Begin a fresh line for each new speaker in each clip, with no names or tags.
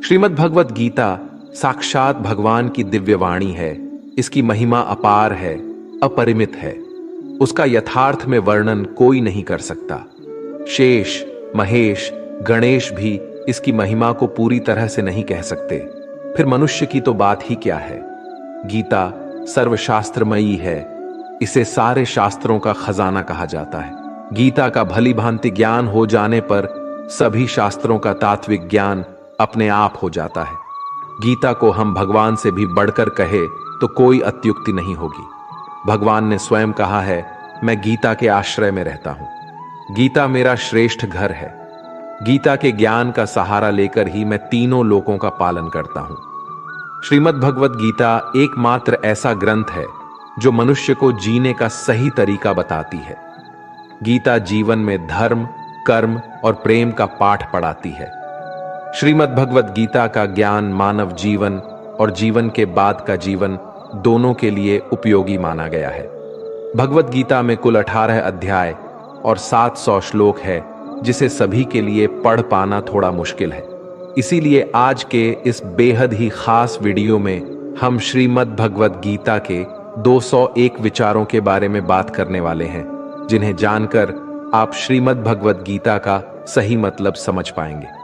श्रीमद् भगवत गीता साक्षात भगवान की दिव्य वाणी है। इसकी महिमा अपार है, अपरिमित है। उसका यथार्थ में वर्णन कोई नहीं कर सकता। शेष, महेश, गणेश भी इसकी महिमा को पूरी तरह से नहीं कह सकते, फिर मनुष्य की तो बात ही क्या है। गीता सर्वशास्त्रमयी है। इसे सारे शास्त्रों का खजाना कहा जाता है। गीता का भली भांति ज्ञान हो जाने पर सभी शास्त्रों का तात्विक ज्ञान अपने आप हो जाता है। गीता को हम भगवान से भी बढ़कर कहे तो कोई अत्युक्ति नहीं होगी। भगवान ने स्वयं कहा है, मैं गीता के आश्रय में रहता हूं। गीता मेरा श्रेष्ठ घर है। गीता के ज्ञान का सहारा लेकर ही मैं तीनों लोकों का पालन करता हूं। श्रीमद् भगवत गीता एकमात्र ऐसा ग्रंथ है जो मनुष्य को जीने का सही तरीका बताती है। गीता जीवन में धर्म, कर्म और प्रेम का पाठ पढ़ाती है। श्रीमद् भगवत गीता का ज्ञान मानव जीवन और जीवन के बाद का जीवन दोनों के लिए उपयोगी माना गया है। भगवत गीता में कुल 18 अध्याय और 700 श्लोक है, जिसे सभी के लिए पढ़ पाना थोड़ा मुश्किल है। इसीलिए आज के इस बेहद ही खास वीडियो में हम श्रीमद् भगवत गीता के 201 विचारों के बारे में बात करने वाले हैं, जिन्हें जानकर आप श्रीमद् भगवत गीता का सही मतलब समझ पाएंगे।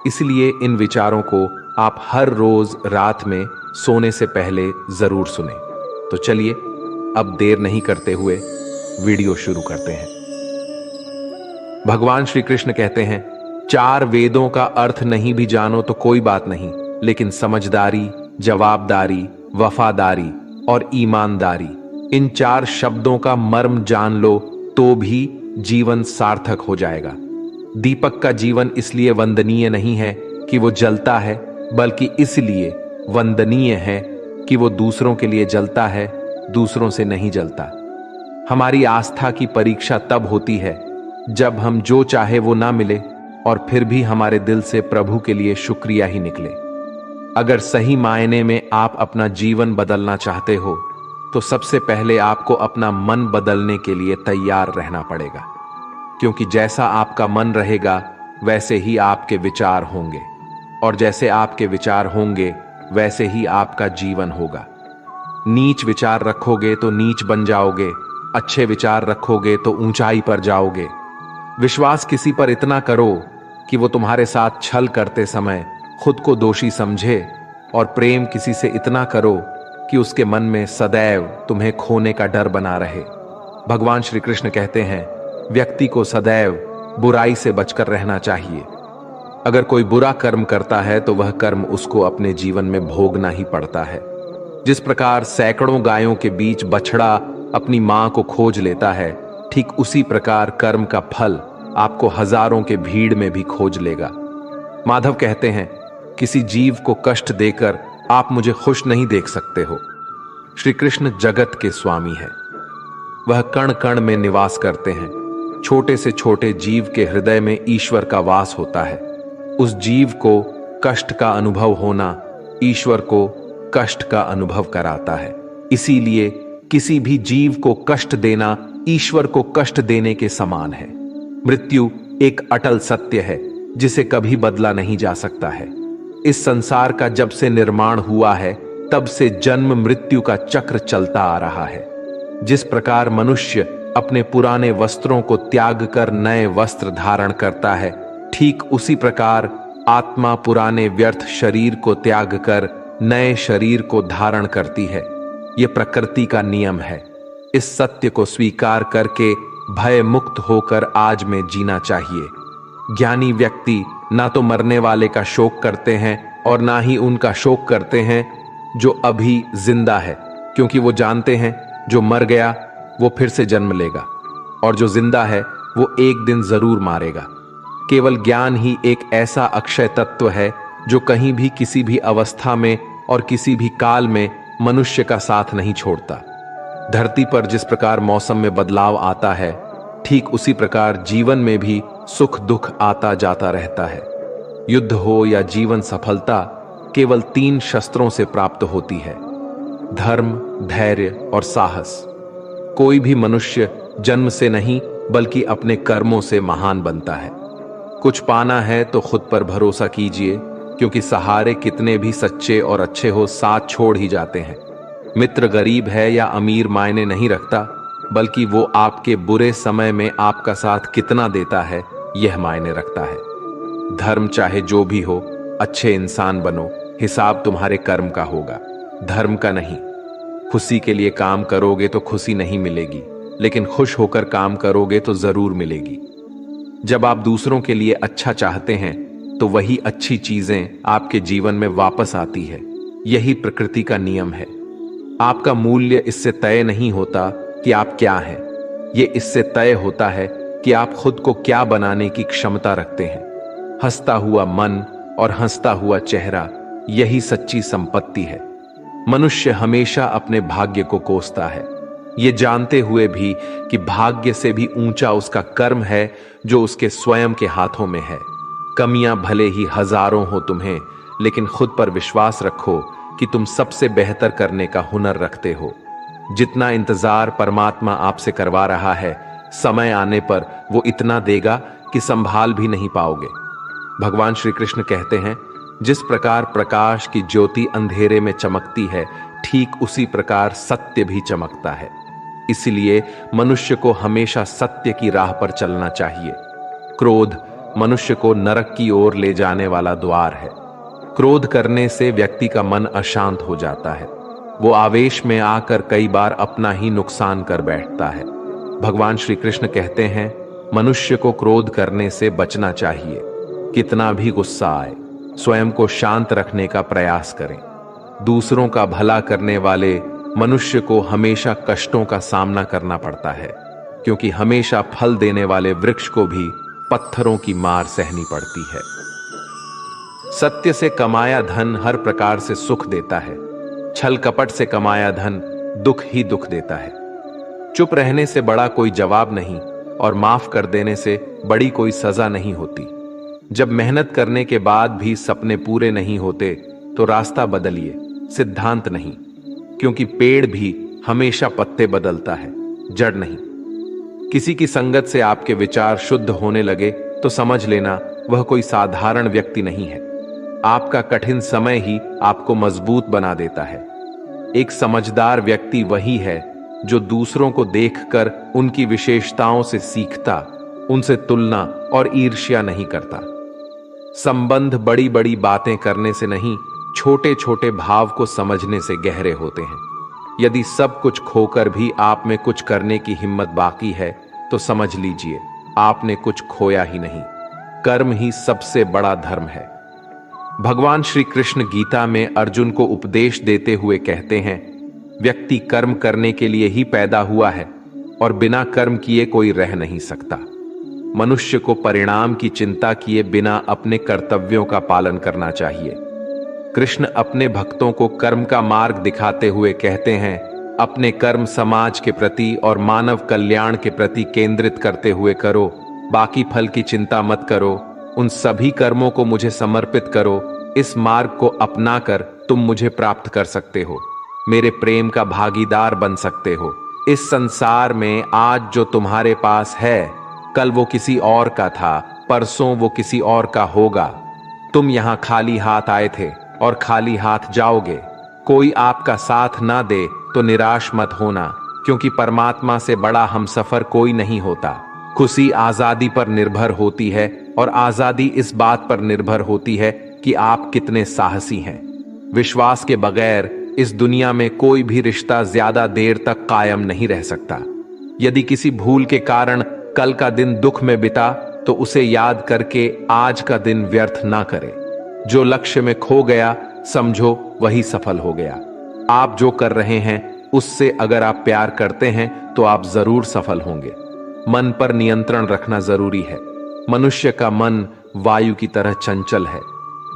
इसलिए इन विचारों को आप हर रोज रात में सोने से पहले जरूर सुने। तो चलिए अब देर नहीं करते हुए वीडियो शुरू करते हैं। भगवान श्री कृष्ण कहते हैं, 4 वेदों का अर्थ नहीं भी जानो तो कोई बात नहीं, लेकिन समझदारी, जवाबदारी, वफादारी और ईमानदारी, इन 4 शब्दों का मर्म जान लो तो भी जीवन सार्थक हो जाएगा। दीपक का जीवन इसलिए वंदनीय नहीं है कि वो जलता है, बल्कि इसलिए वंदनीय है कि वो दूसरों के लिए जलता है, दूसरों से नहीं जलता। हमारी आस्था की परीक्षा तब होती है जब हम जो चाहे वो ना मिले और फिर भी हमारे दिल से प्रभु के लिए शुक्रिया ही निकले। अगर सही मायने में आप अपना जीवन बदलना चाहते हो तो सबसे पहले आपको अपना मन बदलने के लिए तैयार रहना पड़ेगा, क्योंकि जैसा आपका मन रहेगा वैसे ही आपके विचार होंगे, और जैसे आपके विचार होंगे वैसे ही आपका जीवन होगा। नीच विचार रखोगे तो नीच बन जाओगे, अच्छे विचार रखोगे तो ऊंचाई पर जाओगे। विश्वास किसी पर इतना करो कि वो तुम्हारे साथ छल करते समय खुद को दोषी समझे, और प्रेम किसी से इतना करो कि उसके मन में सदैव तुम्हें खोने का डर बना रहे। भगवान श्री कृष्ण कहते हैं, व्यक्ति को सदैव बुराई से बचकर रहना चाहिए। अगर कोई बुरा कर्म करता है तो वह कर्म उसको अपने जीवन में भोगना ही पड़ता है। जिस प्रकार सैकड़ों गायों के बीच बछड़ा अपनी मां को खोज लेता है, ठीक उसी प्रकार कर्म का फल आपको हजारों के भीड़ में भी खोज लेगा। माधव कहते हैं, किसी जीव को कष्ट देकर आप मुझे खुश नहीं देख सकते हो। श्री कृष्ण जगत के स्वामी है। वह कण कण में निवास करते हैं। छोटे से छोटे जीव के हृदय में ईश्वर का वास होता है। उस जीव को कष्ट का अनुभव होना ईश्वर को कष्ट का अनुभव कराता है। इसीलिए किसी भी जीव को कष्ट देना ईश्वर को कष्ट देने के समान है। मृत्यु एक अटल सत्य है जिसे कभी बदला नहीं जा सकता है। इस संसार का जब से निर्माण हुआ है तब से जन्म मृत्यु का चक्र चलता आ रहा है। जिस प्रकार मनुष्य अपने पुराने वस्त्रों को त्याग कर नए वस्त्र धारण करता है, ठीक उसी प्रकार आत्मा पुराने व्यर्थ शरीर को त्याग कर नए शरीर को धारण करती है। यह प्रकृति का नियम है। इस सत्य को स्वीकार करके भय मुक्त होकर आज में जीना चाहिए। ज्ञानी व्यक्ति ना तो मरने वाले का शोक करते हैं और ना ही उनका शोक करते हैं जो अभी जिंदा है, क्योंकि वो जानते हैं जो मर गया वो फिर से जन्म लेगा और जो जिंदा है वो एक दिन जरूर मारेगा। केवल ज्ञान ही एक ऐसा अक्षय तत्व है जो कहीं भी किसी भी अवस्था में और किसी भी काल में मनुष्य का साथ नहीं छोड़ता। धरती पर जिस प्रकार मौसम में बदलाव आता है, ठीक उसी प्रकार जीवन में भी सुख दुख आता जाता रहता है। युद्ध हो या जीवन सफलता केवल 3 शस्त्रों से प्राप्त होती है: धर्म, धैर्य और साहस। कोई भी मनुष्य जन्म से नहीं बल्कि अपने कर्मों से महान बनता है। कुछ पाना है तो खुद पर भरोसा कीजिए, क्योंकि सहारे कितने भी सच्चे और अच्छे हो साथ छोड़ ही जाते हैं। मित्र गरीब है या अमीर मायने नहीं रखता, बल्कि वो आपके बुरे समय में आपका साथ कितना देता है यह मायने रखता है। धर्म चाहे जो भी हो, अच्छे इंसान बनो, हिसाब तुम्हारे कर्म का होगा, धर्म का नहीं। खुशी के लिए काम करोगे तो खुशी नहीं मिलेगी, लेकिन खुश होकर काम करोगे तो जरूर मिलेगी। जब आप दूसरों के लिए अच्छा चाहते हैं तो वही अच्छी चीजें आपके जीवन में वापस आती है। यही प्रकृति का नियम है। आपका मूल्य इससे तय नहीं होता कि आप क्या हैं, ये इससे तय होता है कि आप खुद को क्या बनाने की क्षमता रखते हैं। हंसता हुआ मन और हंसता हुआ चेहरा, यही सच्ची संपत्ति है। मनुष्य हमेशा अपने भाग्य को कोसता है, ये जानते हुए भी कि भाग्य से भी ऊंचा उसका कर्म है जो उसके स्वयं के हाथों में है। कमियां भले ही हजारों हो तुम्हें, लेकिन खुद पर विश्वास रखो कि तुम सबसे बेहतर करने का हुनर रखते हो। जितना इंतजार परमात्मा आपसे करवा रहा है, समय आने पर वो इतना देगा कि संभाल भी नहीं पाओगे। भगवान श्री कृष्ण कहते हैं, जिस प्रकार प्रकाश की ज्योति अंधेरे में चमकती है, ठीक उसी प्रकार सत्य भी चमकता है। इसलिए मनुष्य को हमेशा सत्य की राह पर चलना चाहिए। क्रोध मनुष्य को नरक की ओर ले जाने वाला द्वार है। क्रोध करने से व्यक्ति का मन अशांत हो जाता है। वो आवेश में आकर कई बार अपना ही नुकसान कर बैठता है। भगवान श्री कृष्ण कहते हैं, मनुष्य को क्रोध करने से बचना चाहिए। कितना भी गुस्सा आए, स्वयं को शांत रखने का प्रयास करें। दूसरों का भला करने वाले मनुष्य को हमेशा कष्टों का सामना करना पड़ता है, क्योंकि हमेशा फल देने वाले वृक्ष को भी पत्थरों की मार सहनी पड़ती है। सत्य से कमाया धन हर प्रकार से सुख देता है, छल कपट से कमाया धन दुख ही दुख देता है। चुप रहने से बड़ा कोई जवाब नहीं, और माफ कर देने से बड़ी कोई सजा नहीं होती। जब मेहनत करने के बाद भी सपने पूरे नहीं होते तो रास्ता बदलिए, सिद्धांत नहीं, क्योंकि पेड़ भी हमेशा पत्ते बदलता है, जड़ नहीं। किसी की संगत से आपके विचार शुद्ध होने लगे तो समझ लेना वह कोई साधारण व्यक्ति नहीं है। आपका कठिन समय ही आपको मजबूत बना देता है। एक समझदार व्यक्ति वही है जो दूसरों को देखकर उनकी विशेषताओं से सीखता, उनसे तुलना और ईर्ष्या नहीं करता। संबंध बड़ी बड़ी बातें करने से नहीं, छोटे छोटे भाव को समझने से गहरे होते हैं। यदि सब कुछ खोकर भी आप में कुछ करने की हिम्मत बाकी है तो समझ लीजिए आपने कुछ खोया ही नहीं। कर्म ही सबसे बड़ा धर्म है। भगवान श्री कृष्ण गीता में अर्जुन को उपदेश देते हुए कहते हैं, व्यक्ति कर्म करने के लिए ही पैदा हुआ है और बिना कर्म किए कोई रह नहीं सकता। मनुष्य को परिणाम की चिंता किए बिना अपने कर्तव्यों का पालन करना चाहिए। कृष्ण अपने भक्तों को कर्म का मार्ग दिखाते हुए कहते हैं, अपने कर्म समाज के प्रति और मानव कल्याण के प्रति केंद्रित करते हुए करो, बाकी फल की चिंता मत करो। उन सभी कर्मों को मुझे समर्पित करो। इस मार्ग को अपनाकर तुम मुझे प्राप्त कर सकते हो, मेरे प्रेम का भागीदार बन सकते हो। इस संसार में आज जो तुम्हारे पास है, कल वो किसी और का था, परसों वो किसी और का होगा। तुम यहाँ खाली हाथ आए थे और खाली हाथ जाओगे। कोई आपका साथ ना दे तो निराश मत होना, क्योंकि परमात्मा से बड़ा हमसफर कोई नहीं होता। खुशी आजादी पर निर्भर होती है, और आजादी इस बात पर निर्भर होती है कि आप कितने साहसी हैं। विश्वास के बगैर इस दुनिया में कोई भी रिश्ता ज्यादा देर तक कायम नहीं रह सकता। यदि किसी भूल के कारण कल का दिन दुख में बिता तो उसे याद करके आज का दिन व्यर्थ ना करें। जो लक्ष्य में खो गया समझो वही सफल हो गया। आप जो कर रहे हैं उससे अगर आप प्यार करते हैं तो आप जरूर सफल होंगे। मन पर नियंत्रण रखना जरूरी है। मनुष्य का मन वायु की तरह चंचल है।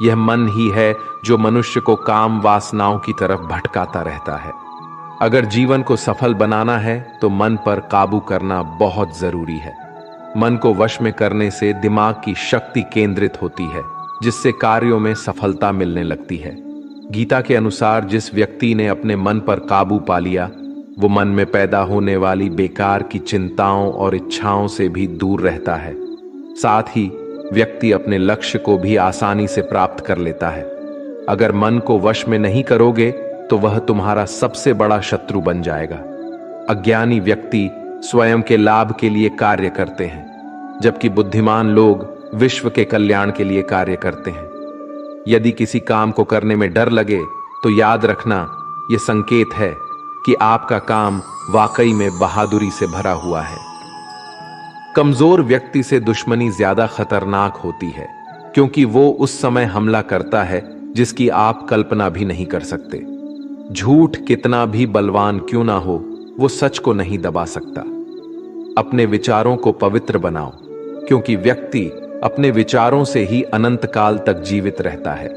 यह मन ही है जो मनुष्य को काम वासनाओं की तरफ भटकाता रहता है। अगर जीवन को सफल बनाना है तो मन पर काबू करना बहुत जरूरी है। मन को वश में करने से दिमाग की शक्ति केंद्रित होती है, जिससे कार्यों में सफलता मिलने लगती है। गीता के अनुसार जिस व्यक्ति ने अपने मन पर काबू पा लिया, वो मन में पैदा होने वाली बेकार की चिंताओं और इच्छाओं से भी दूर रहता है। साथ ही व्यक्ति अपने लक्ष्य को भी आसानी से प्राप्त कर लेता है। अगर मन को वश में नहीं करोगे तो वह तुम्हारा सबसे बड़ा शत्रु बन जाएगा। अज्ञानी व्यक्ति स्वयं के लाभ के लिए कार्य करते हैं, जबकि बुद्धिमान लोग विश्व के कल्याण के लिए कार्य करते हैं। यदि किसी काम को करने में डर लगे तो याद रखना, यह संकेत है कि आपका काम वाकई में बहादुरी से भरा हुआ है। कमजोर व्यक्ति से दुश्मनी ज्यादा खतरनाक होती है, क्योंकि वो उस समय हमला करता है जिसकी आप कल्पना भी नहीं कर सकते। झूठ कितना भी बलवान क्यों ना हो, वो सच को नहीं दबा सकता। अपने विचारों को पवित्र बनाओ, क्योंकि व्यक्ति अपने विचारों से ही अनंत काल तक जीवित रहता है।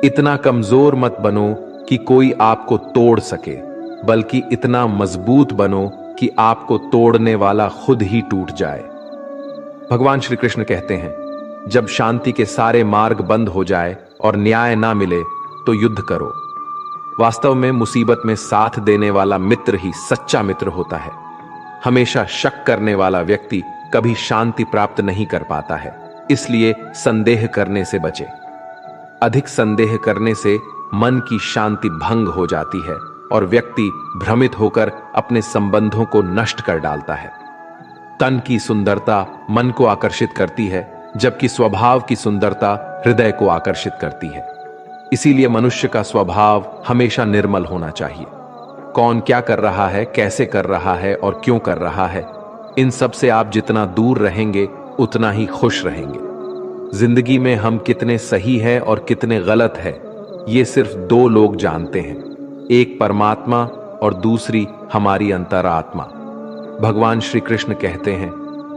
इतना कमजोर मत बनो कि कोई आपको तोड़ सके, बल्कि इतना मजबूत बनो कि आपको तोड़ने वाला खुद ही टूट जाए। भगवान श्री कृष्ण कहते हैं, जब शांति के सारे मार्ग बंद हो जाए और न्याय ना मिले तो युद्ध करो। वास्तव में मुसीबत में साथ देने वाला मित्र ही सच्चा मित्र होता है। हमेशा शक करने वाला व्यक्ति कभी शांति प्राप्त नहीं कर पाता है, इसलिए संदेह करने से बचे। अधिक संदेह करने से मन की शांति भंग हो जाती है और व्यक्ति भ्रमित होकर अपने संबंधों को नष्ट कर डालता है। तन की सुंदरता मन को आकर्षित करती है, जबकि स्वभाव की सुंदरता हृदय को आकर्षित करती है। इसीलिए मनुष्य का स्वभाव हमेशा निर्मल होना चाहिए। कौन क्या कर रहा है, कैसे कर रहा है और क्यों कर रहा है, इन सब से आप जितना दूर रहेंगे उतना ही खुश रहेंगे। जिंदगी में हम कितने सही हैं और कितने गलत हैं, ये सिर्फ दो लोग जानते हैं, एक परमात्मा और दूसरी हमारी अंतरात्मा। भगवान श्री कृष्ण कहते हैं,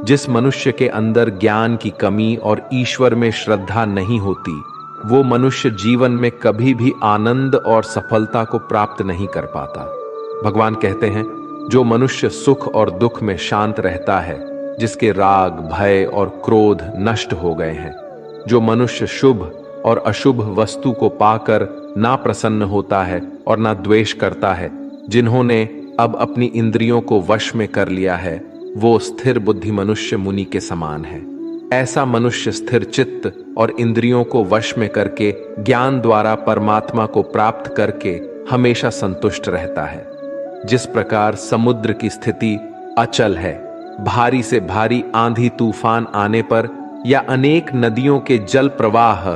जिस मनुष्य के अंदर ज्ञान की कमी और ईश्वर में श्रद्धा नहीं होती, वो मनुष्य जीवन में कभी भी आनंद और सफलता को प्राप्त नहीं कर पाता। भगवान कहते हैं, जो मनुष्य सुख और दुख में शांत रहता है, जिसके राग, भय और क्रोध नष्ट हो गए हैं, जो मनुष्य शुभ और अशुभ वस्तु को पाकर ना प्रसन्न होता है और ना द्वेष करता है, जिन्होंने अब अपनी इंद्रियों को वश में कर लिया है, वो स्थिर बुद्धि मनुष्य मुनि के समान है। ऐसा मनुष्य स्थिर चित्त और इंद्रियों को वश में करके ज्ञान द्वारा परमात्मा को प्राप्त करके हमेशा संतुष्ट रहता है। जिस प्रकार समुद्र की स्थिति अचल है, भारी से भारी आंधी तूफान आने पर या अनेक नदियों के जल प्रवाह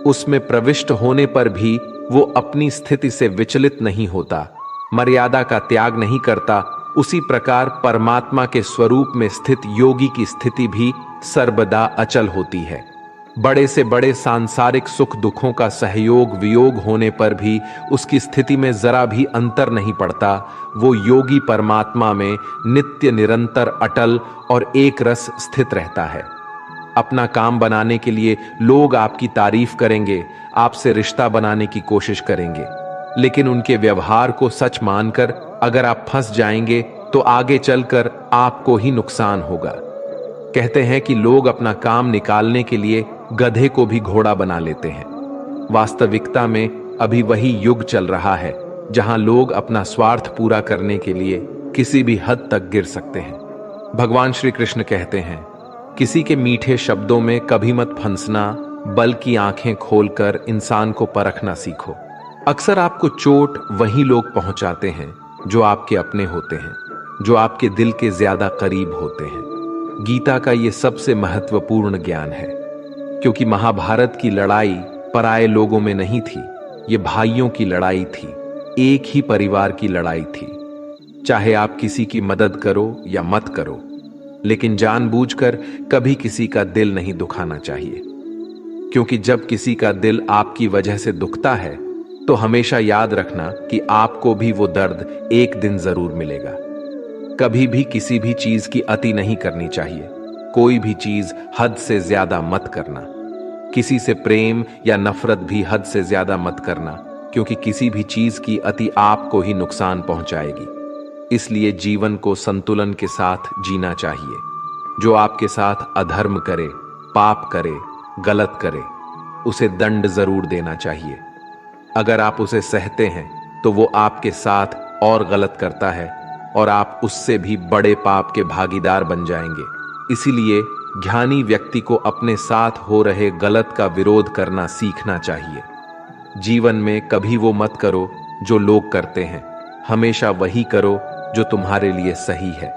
उसमें प्रविष्ट होने पर भी वो अपनी स्थिति से विचलित नहीं होता, मर्यादा का त्याग नहीं करता, उसी प्रकार परमात्मा के स्वरूप में स्थित योगी की स्थिति भी सर्वदा अचल होती है। बड़े से बड़े सांसारिक सुख दुखों का सहयोग वियोग होने पर भी उसकी स्थिति में जरा भी अंतर नहीं पड़ता। वो योगी परमात्मा में नित्य निरंतर अटल और एक रस स्थित रहता है। अपना काम बनाने के लिए लोग आपकी तारीफ करेंगे, आपसे रिश्ता बनाने की कोशिश करेंगे, लेकिन उनके व्यवहार को सच मानकर अगर आप फंस जाएंगे तो आगे चलकर आपको ही नुकसान होगा। कहते हैं कि लोग अपना काम निकालने के लिए गधे को भी घोड़ा बना लेते हैं। वास्तविकता में अभी वही युग चल रहा है जहां लोग अपना स्वार्थ पूरा करने के लिए किसी भी हद तक गिर सकते हैं। भगवान श्री कृष्ण कहते हैं, किसी के मीठे शब्दों में कभी मत फंसना, बल्कि आंखें खोलकर इंसान को परखना सीखो। अक्सर आपको चोट वही लोग पहुंचाते हैं जो आपके अपने होते हैं, जो आपके दिल के ज्यादा करीब होते हैं। गीता का ये सबसे महत्वपूर्ण ज्ञान है, क्योंकि महाभारत की लड़ाई पराये लोगों में नहीं थी, ये भाइयों की लड़ाई थी, एक ही परिवार की लड़ाई थी। चाहे आप किसी की मदद करो या मत करो, लेकिन जानबूझकर कभी किसी का दिल नहीं दुखाना चाहिए, क्योंकि जब किसी का दिल आपकी वजह से दुखता है तो हमेशा याद रखना कि आपको भी वो दर्द एक दिन जरूर मिलेगा। कभी भी किसी भी चीज की अति नहीं करनी चाहिए, कोई भी चीज हद से ज्यादा मत करना। किसी से प्रेम या नफरत भी हद से ज्यादा मत करना, क्योंकि किसी भी चीज की अति आपको ही नुकसान पहुंचाएगी। इसलिए जीवन को संतुलन के साथ जीना चाहिए। जो आपके साथ अधर्म करे, पाप करे, गलत करे, उसे दंड जरूर देना चाहिए। अगर आप उसे सहते हैं तो वो आपके साथ और गलत करता है और आप उससे भी बड़े पाप के भागीदार बन जाएंगे। इसीलिए ज्ञानी व्यक्ति को अपने साथ हो रहे गलत का विरोध करना सीखना चाहिए। जीवन में कभी वो मत करो जो लोग करते हैं, हमेशा वही करो जो तुम्हारे लिए सही है।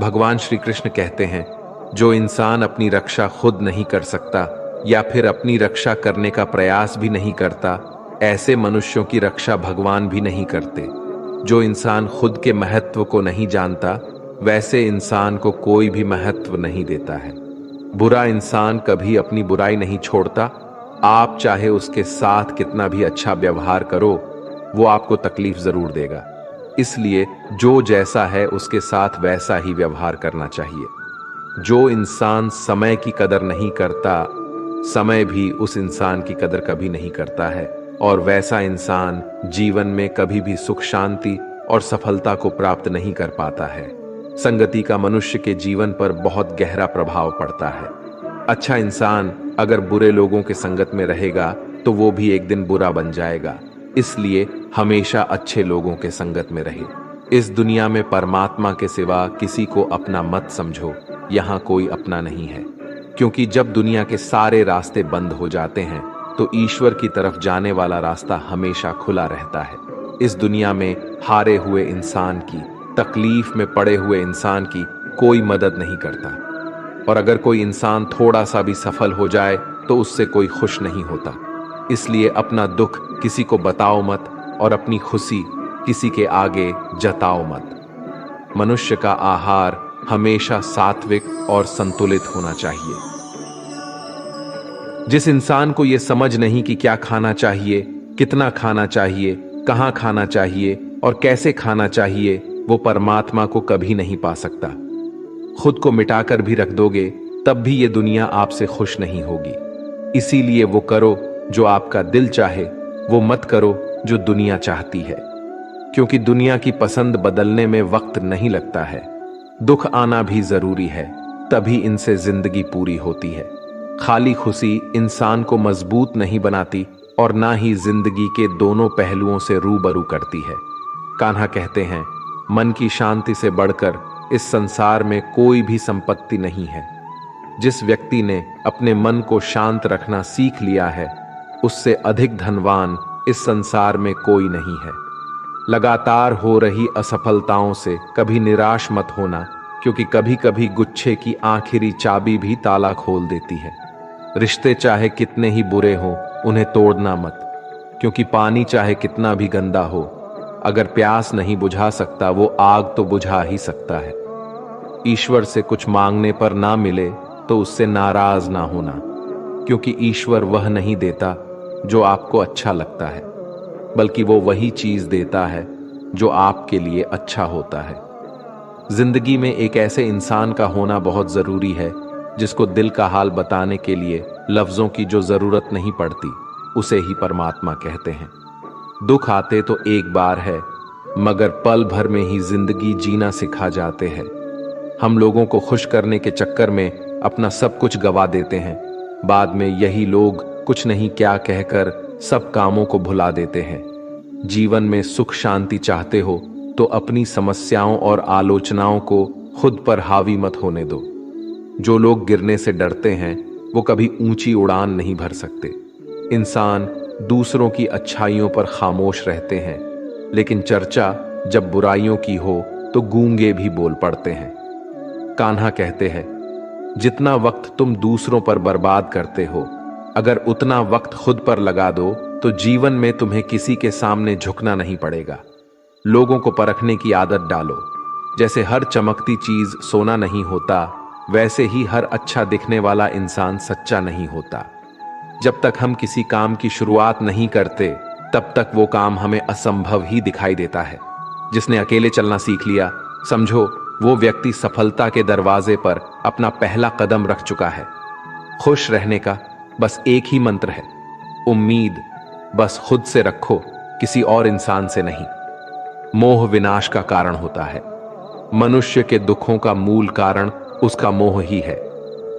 भगवान श्री कृष्ण कहते हैं, जो इंसान अपनी रक्षा खुद नहीं कर सकता या फिर अपनी रक्षा करने का प्रयास भी नहीं करता, ऐसे मनुष्यों की रक्षा भगवान भी नहीं करते। जो इंसान खुद के महत्व को नहीं जानता, वैसे इंसान को कोई भी महत्व नहीं देता है। बुरा इंसान कभी अपनी बुराई नहीं छोड़ता। आप चाहे उसके साथ कितना भी अच्छा व्यवहार करो, वो आपको तकलीफ जरूर देगा। इसलिए जो जैसा है उसके साथ वैसा ही व्यवहार करना चाहिए। जो इंसान समय की कदर नहीं करता, समय भी उस इंसान की कदर कभी नहीं करता है, और वैसा इंसान जीवन में कभी भी सुख शांति और सफलता को प्राप्त नहीं कर पाता है। संगति का मनुष्य के जीवन पर बहुत गहरा प्रभाव पड़ता है। अच्छा इंसान अगर बुरे लोगों के संगत में रहेगा तो वो भी एक दिन बुरा बन जाएगा। इसलिए हमेशा अच्छे लोगों के संगत में रहे। इस दुनिया में परमात्मा के सिवा किसी को अपना मत समझो, यहाँ कोई अपना नहीं है। क्योंकि जब दुनिया के सारे रास्ते बंद हो जाते हैं तो ईश्वर की तरफ जाने वाला रास्ता हमेशा खुला रहता है। इस दुनिया में हारे हुए इंसान की, तकलीफ में पड़े हुए इंसान की कोई मदद नहीं करता, और अगर कोई इंसान थोड़ा सा भी सफल हो जाए तो उससे कोई खुश नहीं होता। इसलिए अपना दुख किसी को बताओ मत और अपनी खुशी किसी के आगे जताओ मत। मनुष्य का आहार हमेशा सात्विक और संतुलित होना चाहिए। जिस इंसान को यह समझ नहीं कि क्या खाना चाहिए, कितना खाना चाहिए, कहां खाना चाहिए और कैसे खाना चाहिए, वो परमात्मा को कभी नहीं पा सकता। खुद को मिटाकर भी रख दोगे तब भी ये दुनिया आपसे खुश नहीं होगी। इसीलिए वो करो जो आपका दिल चाहे, वो मत करो जो दुनिया चाहती है। क्योंकि दुनिया की पसंद बदलने में वक्त नहीं लगता है। दुख आना भी जरूरी है, तभी इनसे जिंदगी पूरी होती है। खाली खुशी इंसान को मजबूत नहीं बनाती और ना ही जिंदगी के दोनों पहलुओं से रूबरू करती है। कान्हा कहते हैं, मन की शांति से बढ़कर इस संसार में कोई भी संपत्ति नहीं है। जिस व्यक्ति ने अपने मन को शांत रखना सीख लिया है, उससे अधिक धनवान इस संसार में कोई नहीं है। लगातार हो रही असफलताओं से कभी निराश मत होना, क्योंकि कभी कभी गुच्छे की आखिरी चाबी भी ताला खोल देती है। रिश्ते चाहे कितने ही बुरे हों, उन्हें तोड़ना मत, क्योंकि पानी चाहे कितना भी गंदा हो, अगर प्यास नहीं बुझा सकता वो आग तो बुझा ही सकता है। ईश्वर से कुछ मांगने पर ना मिले तो उससे नाराज ना होना, क्योंकि ईश्वर वह नहीं देता जो आपको अच्छा लगता है, बल्कि वो वही चीज देता है जो आपके लिए अच्छा होता है। जिंदगी में एक ऐसे इंसान का होना बहुत जरूरी है जिसको दिल का हाल बताने के लिए लफ्जों की जो जरूरत नहीं पड़ती, उसे ही परमात्मा कहते हैं। दुख आते तो एक बार है, मगर पल भर में ही जिंदगी जीना सिखा जाते हैं। हम लोगों को खुश करने के चक्कर में अपना सब कुछ गवा देते हैं। बाद में यही लोग कुछ नहीं क्या कहकर सब कामों को भुला देते हैं। जीवन में सुख शांति चाहते हो तो अपनी समस्याओं और आलोचनाओं को खुद पर हावी मत होने दो। जो लोग गिरने से डरते हैं वो कभी ऊंची उड़ान नहीं भर सकते। इंसान दूसरों की अच्छाइयों पर खामोश रहते हैं, लेकिन चर्चा जब बुराइयों की हो तो गूंगे भी बोल पड़ते हैं। कान्हा कहते हैं, जितना वक्त तुम दूसरों पर बर्बाद करते हो, अगर उतना वक्त खुद पर लगा दो तो जीवन में तुम्हें किसी के सामने झुकना नहीं पड़ेगा। लोगों को परखने की आदत डालो। जैसे हर चमकती चीज सोना नहीं होता, वैसे ही हर अच्छा दिखने वाला इंसान सच्चा नहीं होता। जब तक हम किसी काम की शुरुआत नहीं करते, तब तक वो काम हमें असंभव ही दिखाई देता है। जिसने अकेले चलना सीख लिया, समझो वो व्यक्ति सफलता के दरवाजे पर अपना पहला कदम रख चुका है। खुश रहने का बस एक ही मंत्र है, उम्मीद बस खुद से रखो, किसी और इंसान से नहीं। मोह विनाश का कारण होता है। मनुष्य के दुखों का मूल कारण उसका मोह ही है।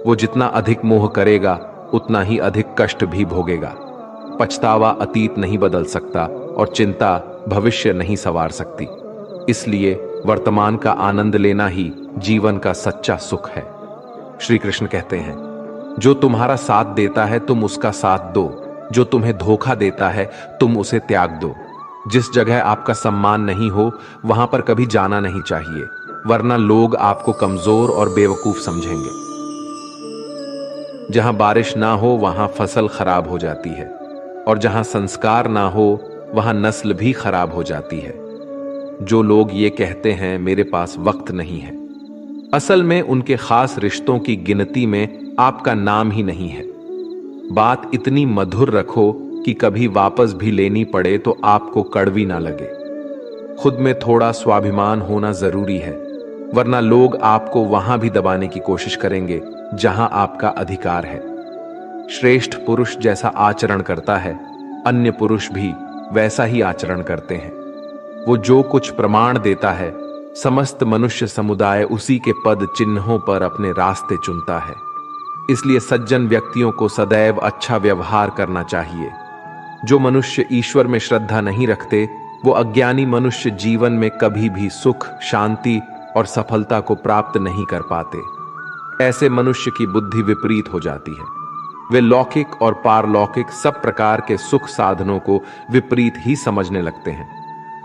वो जितना अधिक मोह करेगा उतना ही अधिक कष्ट भी भोगेगा। पछतावा अतीत नहीं बदल सकता और चिंता भविष्य नहीं संवार सकती। इसलिए वर्तमान का आनंद लेना ही जीवन का सच्चा सुख है। श्री कृष्ण कहते हैं, जो तुम्हारा साथ देता है तुम उसका साथ दो, जो तुम्हें धोखा देता है तुम उसे त्याग दो। जिस जगह आपका सम्मान नहीं हो वहां पर कभी जाना नहीं चाहिए, वरना लोग आपको कमजोर और बेवकूफ समझेंगे। जहां बारिश ना हो वहां फसल खराब हो जाती है, और जहां संस्कार ना हो वहां नस्ल भी खराब हो जाती है। जो लोग ये कहते हैं मेरे पास वक्त नहीं है, असल में उनके खास रिश्तों की गिनती में आपका नाम ही नहीं है। बात इतनी मधुर रखो कि कभी वापस भी लेनी पड़े तो आपको कड़वी ना लगे। खुद में थोड़ा स्वाभिमान होना जरूरी है, वरना लोग आपको वहां भी दबाने की कोशिश करेंगे जहां आपका अधिकार है। श्रेष्ठ पुरुष जैसा आचरण करता है, अन्य पुरुष भी वैसा ही आचरण करते हैं। वो जो कुछ प्रमाण देता है, समस्त मनुष्य समुदाय उसी के पद चिन्हों पर अपने रास्ते चुनता है। इसलिए सज्जन व्यक्तियों को सदैव अच्छा व्यवहार करना चाहिए। जो मनुष्य ईश्वर में श्रद्धा नहीं रखते, वो अज्ञानी मनुष्य जीवन में कभी भी सुख, शांति और सफलता को प्राप्त नहीं कर पाते। ऐसे मनुष्य की बुद्धि विपरीत हो जाती है। वे लौकिक और पारलौकिक सब प्रकार के सुख साधनों को विपरीत ही समझने लगते हैं।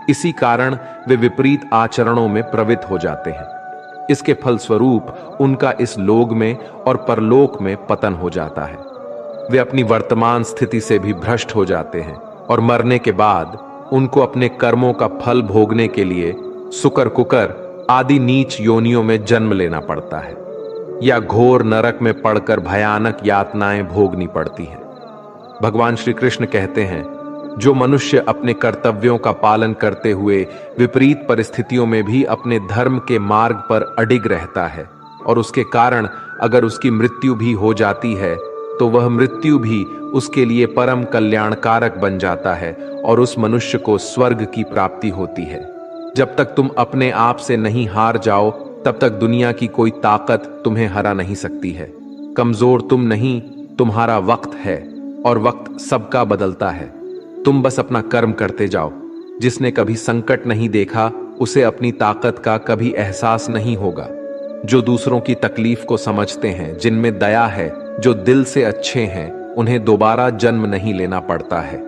इसी कारण वे विपरीत आचरणों में प्रवृत्त हो जाते हैं। इसके फलस्वरूप उनका इस लोक में और परलोक में पतन हो जाता है। वे अपनी वर्तमान स्थिति से भी भ्रष्ट हो जाते हैं, और मरने के बाद उनको अपने कर्मों का फल भोगने के लिए सुकर कुकर आदि नीच योनियों में जन्म लेना पड़ता है, या घोर नरक में पड़कर भयानक यातनाएं भोगनी पड़ती हैं। भगवान श्री कृष्ण कहते हैं, जो मनुष्य अपने कर्तव्यों का पालन करते हुए विपरीत परिस्थितियों में भी अपने धर्म के मार्ग पर अडिग रहता है, और उसके कारण अगर उसकी मृत्यु भी हो जाती है तो वह मृत्यु भी उसके लिए परम कल्याणकारक बन जाता है, और उस मनुष्य को स्वर्ग की प्राप्ति होती है। जब तक तुम अपने आप से नहीं हार जाओ, तब तक दुनिया की कोई ताकत तुम्हें हरा नहीं सकती है। कमजोर तुम नहीं, तुम्हारा वक्त है, और वक्त सबका बदलता है। तुम बस अपना कर्म करते जाओ। जिसने कभी संकट नहीं देखा, उसे अपनी ताकत का कभी एहसास नहीं होगा। जो दूसरों की तकलीफ को समझते हैं, जिनमें दया है, जो दिल से अच्छे हैं, उन्हें दोबारा जन्म नहीं लेना पड़ता है।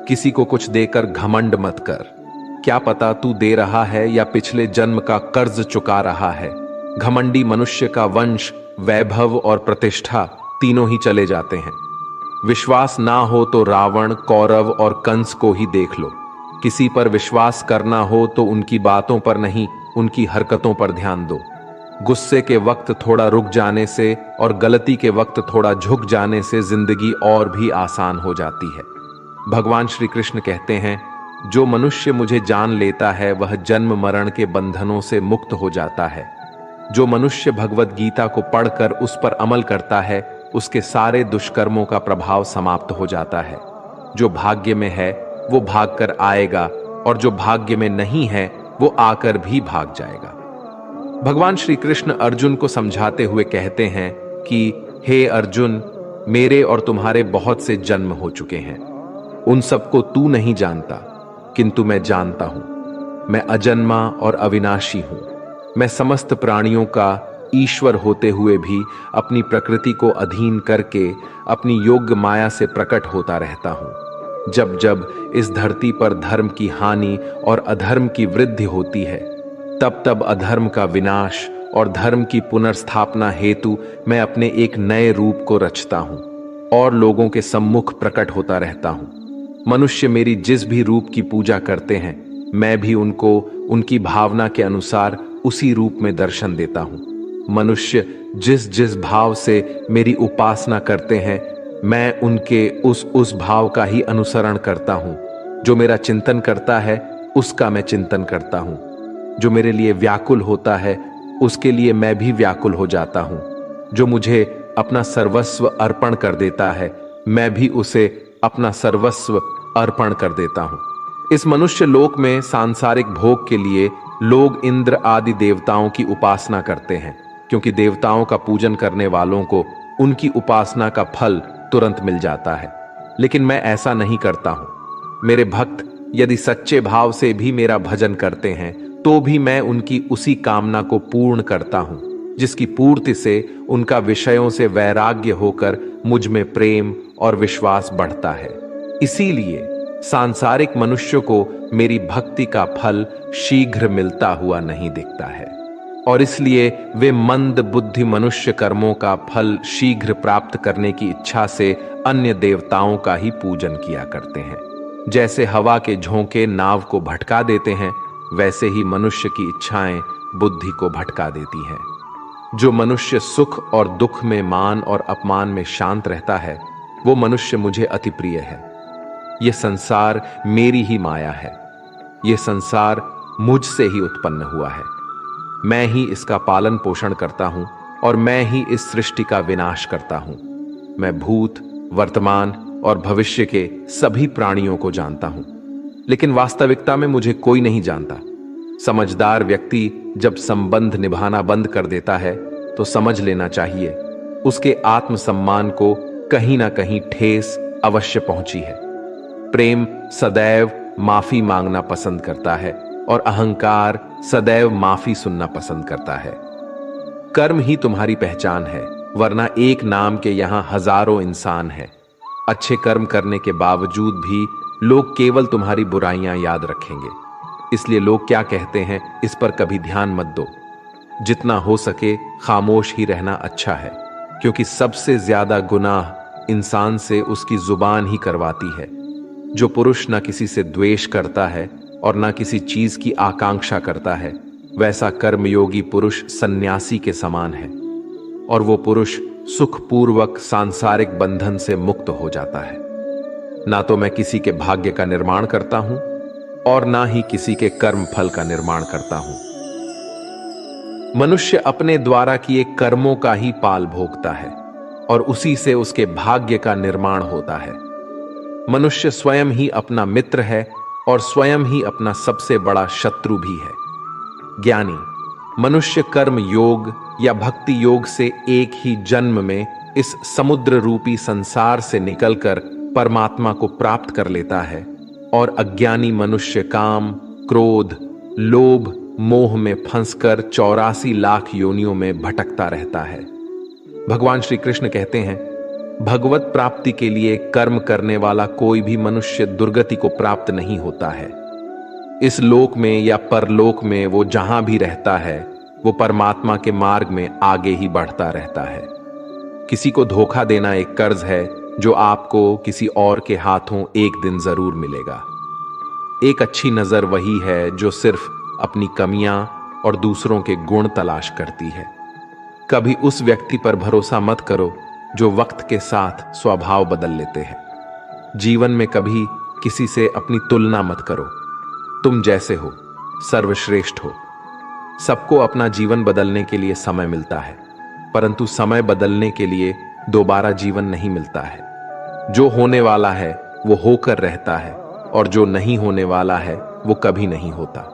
किसी को कुछ देकर घमंड मत कर। क्या पता तू दे रहा है या पिछले जन्म का कर्ज चुका रहा है। घमंडी मनुष्य का वंश, वैभव और प्रतिष्ठा तीनों ही चले जाते हैं। विश्वास ना हो तो रावण, कौरव और कंस को ही देख लो। किसी पर विश्वास करना हो तो उनकी बातों पर नहीं, उनकी हरकतों पर ध्यान दो। गुस्से के वक्त थोड़ा रुक जाने से और गलती के वक्त थोड़ा झुक जाने से जिंदगी और भी आसान हो जाती है। भगवान श्री कृष्ण कहते हैं, जो मनुष्य मुझे जान लेता है वह जन्म मरण के बंधनों से मुक्त हो जाता है। जो मनुष्य भगवत गीता को पढ़कर उस पर अमल करता है, उसके सारे दुष्कर्मों का प्रभाव समाप्त हो जाता है। जो भाग्य में है वो भाग कर आएगा, और जो भाग्य में नहीं है वो आकर भी भाग जाएगा। भगवान श्री कृष्ण अर्जुन को समझाते हुए कहते हैं कि हे अर्जुन, मेरे और तुम्हारे बहुत से जन्म हो चुके हैं। उन सबको तू नहीं जानता, किंतु मैं जानता हूं। मैं अजन्मा और अविनाशी हूं। मैं समस्त प्राणियों का ईश्वर होते हुए भी अपनी प्रकृति को अधीन करके अपनी योग्य माया से प्रकट होता रहता हूं। जब जब इस धरती पर धर्म की हानि और अधर्म की वृद्धि होती है, तब तब अधर्म का विनाश और धर्म की पुनर्स्थापना हेतु मैं अपने एक नए रूप को रचता हूं और लोगों के सम्मुख प्रकट होता रहता हूं। मनुष्य मेरी जिस भी रूप की पूजा करते हैं, मैं भी उनको उनकी भावना के अनुसार उसी रूप में दर्शन देता हूं। मनुष्य जिस जिस भाव से मेरी उपासना करते हैं, मैं उनके उस भाव का ही अनुसरण करता हूं। जो मेरा चिंतन करता है उसका मैं चिंतन करता हूं। जो मेरे लिए व्याकुल होता है उसके लिए मैं भी व्याकुल हो जाता हूं। जो मुझे अपना सर्वस्व अर्पण कर देता है, मैं भी उसे अपना सर्वस्व अर्पण कर देता हूं। इस मनुष्य लोक में सांसारिक भोग के लिए लोग इंद्र आदि देवताओं की उपासना करते हैं, क्योंकि देवताओं का पूजन करने वालों को उनकी उपासना का फल तुरंत मिल जाता है। लेकिन मैं ऐसा नहीं करता हूं। मेरे भक्त यदि सच्चे भाव से भी मेरा भजन करते हैं, तो भी मैं उनकी उसी कामना को पूर्ण करता हूं। जिसकी पूर्ति से उनका विषयों से वैराग्य होकर मुझ में प्रेम और विश्वास बढ़ता है। इसीलिए सांसारिक मनुष्य को मेरी भक्ति का फल शीघ्र मिलता हुआ नहीं दिखता है, और इसलिए वे मंद बुद्धि मनुष्य कर्मों का फल शीघ्र प्राप्त करने की इच्छा से अन्य देवताओं का ही पूजन किया करते हैं। जैसे हवा के झोंके नाव को भटका देते हैं, वैसे ही मनुष्य की इच्छाएं बुद्धि को भटका देती हैं। जो मनुष्य सुख और दुख में, मान और अपमान में शांत रहता है, वो मनुष्य मुझे अति प्रिय है। ये संसार मेरी ही माया है। ये संसार मुझसे ही उत्पन्न हुआ है। मैं ही इसका पालन पोषण करता हूं और मैं ही इस सृष्टि का विनाश करता हूं। मैं भूत, वर्तमान और भविष्य के सभी प्राणियों को जानता हूं, लेकिन वास्तविकता में मुझे कोई नहीं जानता। समझदार व्यक्ति जब संबंध निभाना बंद कर देता है तो समझ लेना चाहिए उसके आत्मसम्मान को कहीं ना कहीं ठेस अवश्य पहुंची है। प्रेम सदैव माफी मांगना पसंद करता है और अहंकार सदैव माफी सुनना पसंद करता है। कर्म ही तुम्हारी पहचान है, वरना एक नाम के यहां हजारों इंसान हैं। अच्छे कर्म करने के बावजूद भी लोग केवल तुम्हारी बुराइयां याद रखेंगे। इसलिए लोग क्या कहते हैं इस पर कभी ध्यान मत दो। जितना हो सके खामोश ही रहना अच्छा है, क्योंकि सबसे ज्यादा गुनाह इंसान से उसकी जुबान ही करवाती है। जो पुरुष ना किसी से द्वेष करता है और ना किसी चीज की आकांक्षा करता है, वैसा कर्मयोगी पुरुष सन्यासी के समान है, और वो पुरुष सुखपूर्वक सांसारिक बंधन से मुक्त हो जाता है। ना तो मैं किसी के भाग्य का निर्माण करता हूं और ना ही किसी के कर्म फल का निर्माण करता हूं। मनुष्य अपने द्वारा किए कर्मों का ही पाल भोगता है और उसी से उसके भाग्य का निर्माण होता है। मनुष्य स्वयं ही अपना मित्र है और स्वयं ही अपना सबसे बड़ा शत्रु भी है। ज्ञानी मनुष्य कर्म योग या भक्ति योग से एक ही जन्म में इस समुद्र रूपी संसार से निकलकर परमात्मा को प्राप्त कर लेता है, और अज्ञानी मनुष्य काम, क्रोध, लोभ, मोह में फंसकर 84 लाख योनियों में भटकता रहता है। भगवान श्री कृष्ण कहते हैं, भगवत प्राप्ति के लिए कर्म करने वाला कोई भी मनुष्य दुर्गति को प्राप्त नहीं होता है। इस लोक में या परलोक में वो जहां भी रहता है, वो परमात्मा के मार्ग में आगे ही बढ़ता रहता है। किसी को धोखा देना एक कर्ज है जो आपको किसी और के हाथों एक दिन जरूर मिलेगा। एक अच्छी नजर वही है जो सिर्फ अपनी कमियां और दूसरों के गुण तलाश करती है। कभी उस व्यक्ति पर भरोसा मत करो जो वक्त के साथ स्वभाव बदल लेते हैं। जीवन में कभी किसी से अपनी तुलना मत करो। तुम जैसे हो सर्वश्रेष्ठ हो। सबको अपना जीवन बदलने के लिए समय मिलता है, परंतु समय बदलने के लिए दोबारा जीवन नहीं मिलता है। जो होने वाला है वो होकर रहता है, और जो नहीं होने वाला है वो कभी नहीं होता।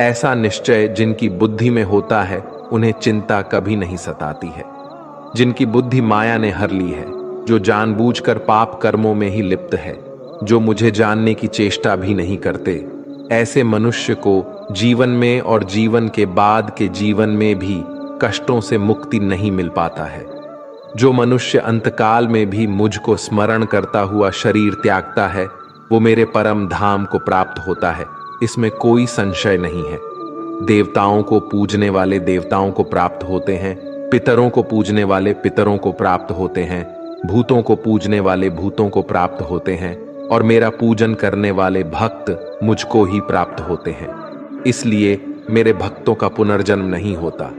ऐसा निश्चय जिनकी बुद्धि में होता है, उन्हें चिंता कभी नहीं सताती है। जिनकी बुद्धि माया ने हर ली है, जो जानबूझकर पाप कर्मों में ही लिप्त है, जो मुझे जानने की चेष्टा भी नहीं करते, ऐसे मनुष्य को जीवन में और जीवन के बाद के जीवन में भी कष्टों से मुक्ति नहीं मिल पाता है। जो मनुष्य अंतकाल में भी मुझको स्मरण करता हुआ शरीर त्यागता है, वो मेरे परम धाम को प्राप्त होता है, इसमें कोई संशय नहीं है। देवताओं को पूजने वाले देवताओं को प्राप्त होते हैं, पितरों को पूजने वाले पितरों को प्राप्त होते हैं, भूतों को पूजने वाले भूतों को प्राप्त होते हैं, और मेरा पूजन करने वाले भक्त मुझको ही प्राप्त होते हैं। इसलिए मेरे भक्तों का पुनर्जन्म नहीं होता।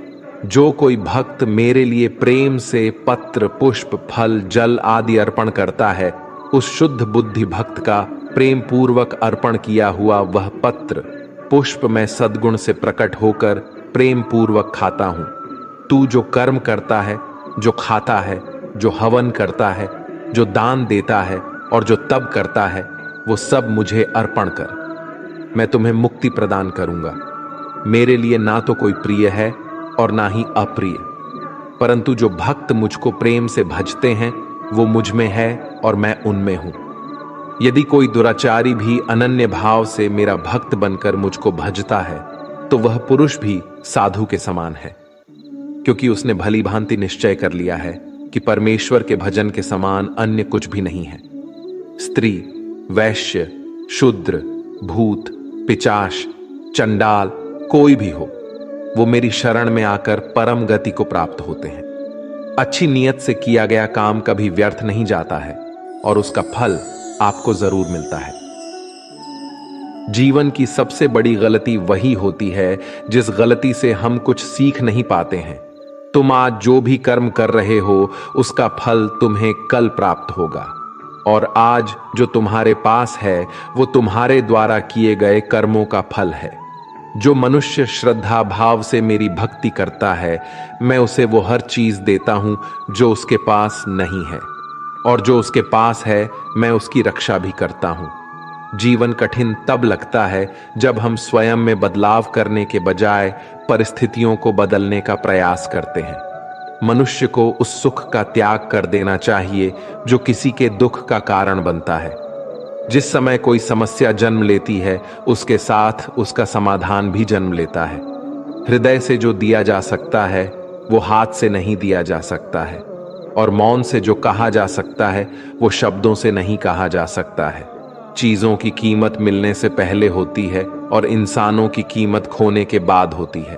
जो कोई भक्त मेरे लिए प्रेम से पत्र, पुष्प, फल, जल आदि अर्पण करता है, उस शुद्ध बुद्धि भक्त का प्रेम पूर्वक अर्पण किया हुआ वह पत्र, पुष्प मैं सद्गुण से प्रकट होकर प्रेम पूर्वक खाता हूं। तू जो कर्म करता है, जो खाता है, जो हवन करता है, जो दान देता है और जो तप करता है, वो सब मुझे अर्पण कर। मैं तुम्हें मुक्ति प्रदान करूंगा। मेरे लिए ना तो कोई प्रिय है और ना ही अप्रिय, परंतु जो भक्त मुझको प्रेम से भजते हैं वो मुझ में है और मैं उनमें हूं। यदि कोई दुराचारी भी अनन्य भाव से मेरा भक्त बनकर मुझको भजता है, तो वह पुरुष भी साधु के समान है, क्योंकि उसने भली भांति निश्चय कर लिया है कि परमेश्वर के भजन के समान अन्य कुछ भी नहीं है। स्त्री, वैश्य, शूद्र, भूत, पिचाश, चंडाल, कोई भी हो, वो मेरी शरण में आकर परम गति को प्राप्त होते हैं। अच्छी नीयत से किया गया काम कभी व्यर्थ नहीं जाता है और उसका फल आपको जरूर मिलता है। जीवन की सबसे बड़ी गलती वही होती है जिस गलती से हम कुछ सीख नहीं पाते हैं। तुम आज जो भी कर्म कर रहे हो उसका फल तुम्हें कल प्राप्त होगा, और आज जो तुम्हारे पास है वो तुम्हारे द्वारा किए गए कर्मों का फल है। जो मनुष्य श्रद्धा भाव से मेरी भक्ति करता है, मैं उसे वो हर चीज देता हूं जो उसके पास नहीं है, और जो उसके पास है मैं उसकी रक्षा भी करता हूं। जीवन कठिन तब लगता है जब हम स्वयं में बदलाव करने के बजाय परिस्थितियों को बदलने का प्रयास करते हैं। मनुष्य को उस सुख का त्याग कर देना चाहिए जो किसी के दुख का कारण बनता है। जिस समय कोई समस्या जन्म लेती है, उसके साथ उसका समाधान भी जन्म लेता है। हृदय से जो दिया जा सकता है वो हाथ से नहीं दिया जा सकता है, और मौन से जो कहा जा सकता है वो शब्दों से नहीं कहा जा सकता है। चीजों की कीमत मिलने से पहले होती है और इंसानों की कीमत खोने के बाद होती है।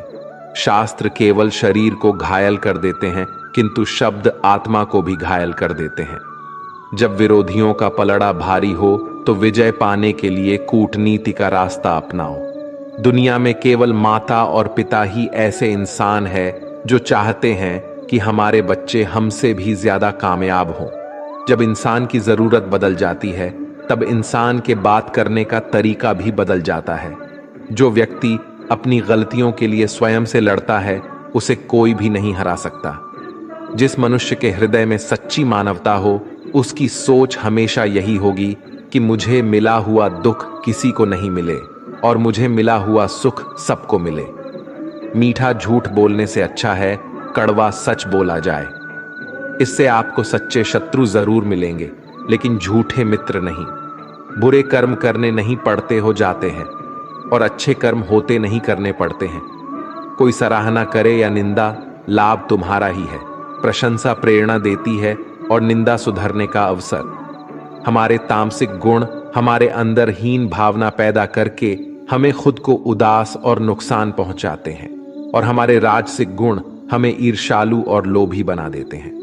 शास्त्र केवल शरीर को घायल कर देते हैं, किंतु शब्द आत्मा को भी घायल कर देते हैं। जब विरोधियों का पलड़ा भारी हो तो विजय पाने के लिए कूटनीति का रास्ता अपनाओ। दुनिया में केवल माता और पिता ही ऐसे इंसान हैं जो चाहते हैं कि हमारे बच्चे हमसे भी ज्यादा कामयाब हों। जब इंसान की जरूरत बदल जाती है तब इंसान के बात करने का तरीका भी बदल जाता है। जो व्यक्ति अपनी गलतियों के लिए स्वयं से लड़ता है उसे कोई भी नहीं हरा सकता। जिस मनुष्य के हृदय में सच्ची मानवता हो उसकी सोच हमेशा यही होगी कि मुझे मिला हुआ दुख किसी को नहीं मिले और मुझे मिला हुआ सुख सबको मिले। मीठा झूठ बोलने से अच्छा है कड़वा सच बोला जाए। इससे आपको सच्चे शत्रु जरूर मिलेंगे, लेकिन झूठे मित्र नहीं। बुरे कर्म करने नहीं पड़ते हो जाते हैं, और अच्छे कर्म होते नहीं करने पड़ते हैं। कोई सराहना करे या निंदा, लाभ तुम्हारा ही है। प्रशंसा प्रेरणा देती है और निंदा सुधरने का अवसर। हमारे तामसिक गुण हमारे अंदर हीन भावना पैदा करके हमें खुद को उदास और नुकसान पहुंचाते हैं, और हमारे राजसिक गुण हमें ईर्ष्यालु और लोभी बना देते हैं।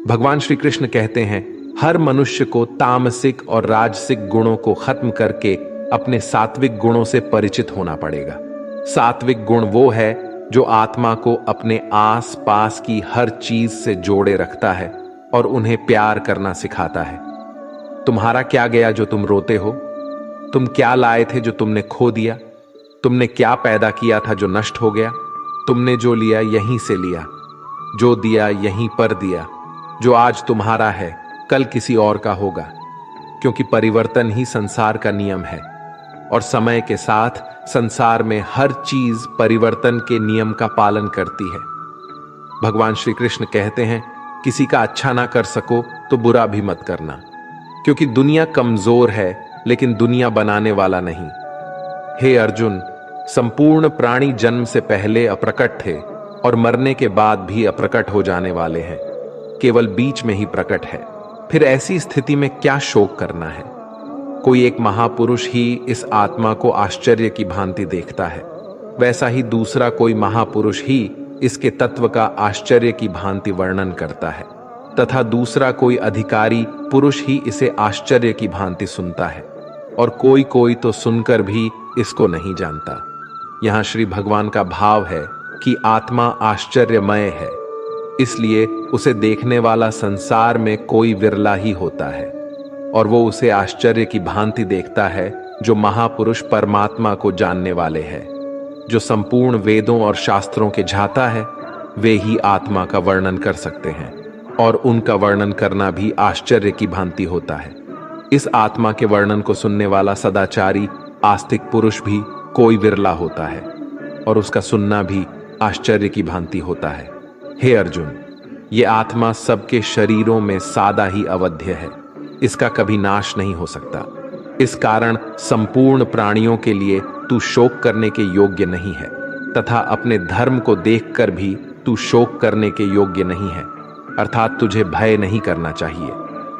भगवान श्री कृष्ण कहते हैं, हर मनुष्य को तामसिक और राजसिक गुणों को खत्म करके अपने सात्विक गुणों से परिचित होना पड़ेगा। सात्विक गुण वो है जो आत्मा को अपने आस पास की हर चीज से जोड़े रखता है और उन्हें प्यार करना सिखाता है। तुम्हारा क्या गया जो तुम रोते हो? तुम क्या लाए थे जो तुमने खो दिया? तुमने क्या पैदा किया था जो नष्ट हो गया? तुमने जो लिया यहीं से लिया, जो दिया यहीं पर दिया। जो आज तुम्हारा है कल किसी और का होगा, क्योंकि परिवर्तन ही संसार का नियम है, और समय के साथ संसार में हर चीज परिवर्तन के नियम का पालन करती है। भगवान श्री कृष्ण कहते हैं, किसी का अच्छा ना कर सको तो बुरा भी मत करना, क्योंकि दुनिया कमजोर है लेकिन दुनिया बनाने वाला नहीं। हे अर्जुन, संपूर्ण प्राणी जन्म से पहले अप्रकट थे और मरने के बाद भी अप्रकट हो जाने वाले हैं, केवल बीच में ही प्रकट है। फिर ऐसी स्थिति में क्या शोक करना है? कोई एक महापुरुष ही इस आत्मा को आश्चर्य की भांति देखता है, वैसा ही दूसरा कोई महापुरुष ही इसके तत्व का आश्चर्य की भांति वर्णन करता है, तथा दूसरा कोई अधिकारी पुरुष ही इसे आश्चर्य की भांति सुनता है, और कोई कोई तो सुनकर भी इसको नहीं जानता। यहां श्री भगवान का भाव है कि आत्मा आश्चर्यमय है, इसलिए उसे देखने वाला संसार में कोई विरला ही होता है, और वो उसे आश्चर्य की भांति देखता है जो महापुरुष परमात्मा को जानने वाले हैं। जो संपूर्ण वेदों और शास्त्रों के झाता है वे ही आत्मा का वर्णन कर सकते हैं, और उनका वर्णन करना भी आश्चर्य की भांति होता है। इस आत्मा के वर्णन को सुनने वाला सदाचारी आस्तिक पुरुष भी कोई विरला होता है, और उसका सुनना भी आश्चर्य की भांति होता है। हे अर्जुन, ये आत्मा सबके शरीरों में सादा ही अवध्य है, इसका कभी नाश नहीं हो सकता। इस कारण संपूर्ण प्राणियों के लिए तू शोक करने के योग्य नहीं है, तथा अपने धर्म को देखकर भी तू शोक करने के योग्य नहीं है, अर्थात तुझे भय नहीं करना चाहिए,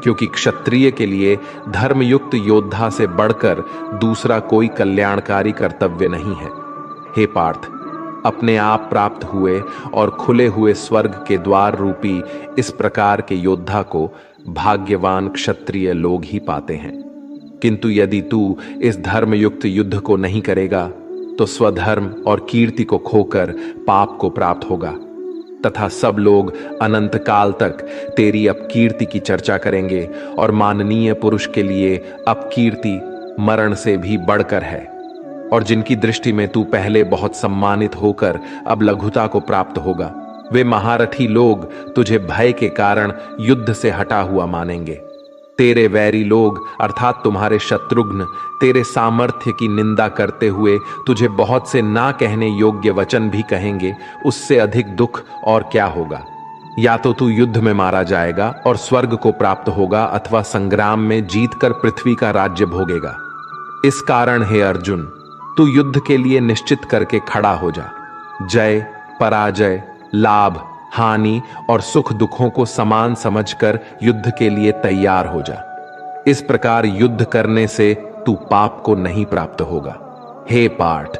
क्योंकि क्षत्रिय के लिए धर्मयुक्त योद्धा से बढ़कर दूसरा कोई कल्याणकारी कर्तव्य नहीं है। हे पार्थ, अपने आप प्राप्त हुए और खुले हुए स्वर्ग के द्वार रूपी इस प्रकार के योद्धा को भाग्यवान क्षत्रिय लोग ही पाते हैं। किंतु यदि तू इस धर्मयुक्त युद्ध को नहीं करेगा तो स्वधर्म और कीर्ति को खोकर पाप को प्राप्त होगा, तथा सब लोग अनंत काल तक तेरी अपकीर्ति की चर्चा करेंगे, और माननीय पुरुष के लिए अपकीर्ति मरण से भी बढ़कर है। और जिनकी दृष्टि में तू पहले बहुत सम्मानित होकर अब लघुता को प्राप्त होगा, वे महारथी लोग तुझे भय के कारण युद्ध से हटा हुआ मानेंगे। तेरे वैरी लोग अर्थात तुम्हारे शत्रुघ्न तेरे सामर्थ्य की निंदा करते हुए तुझे बहुत से ना कहने योग्य वचन भी कहेंगे। उससे अधिक दुख और क्या होगा? या तो तू युद्ध में मारा जाएगा और स्वर्ग को प्राप्त होगा, अथवा संग्राम में जीतकर पृथ्वी का राज्य भोगेगा। इस कारण हे अर्जुन, तू युद्ध के लिए निश्चित करके खड़ा हो जा। जय, पराजय, लाभ, हानि और सुख दुखों को समान समझकर युद्ध के लिए तैयार हो जा। इस प्रकार युद्ध करने से तू पाप को नहीं प्राप्त होगा। हे पार्थ,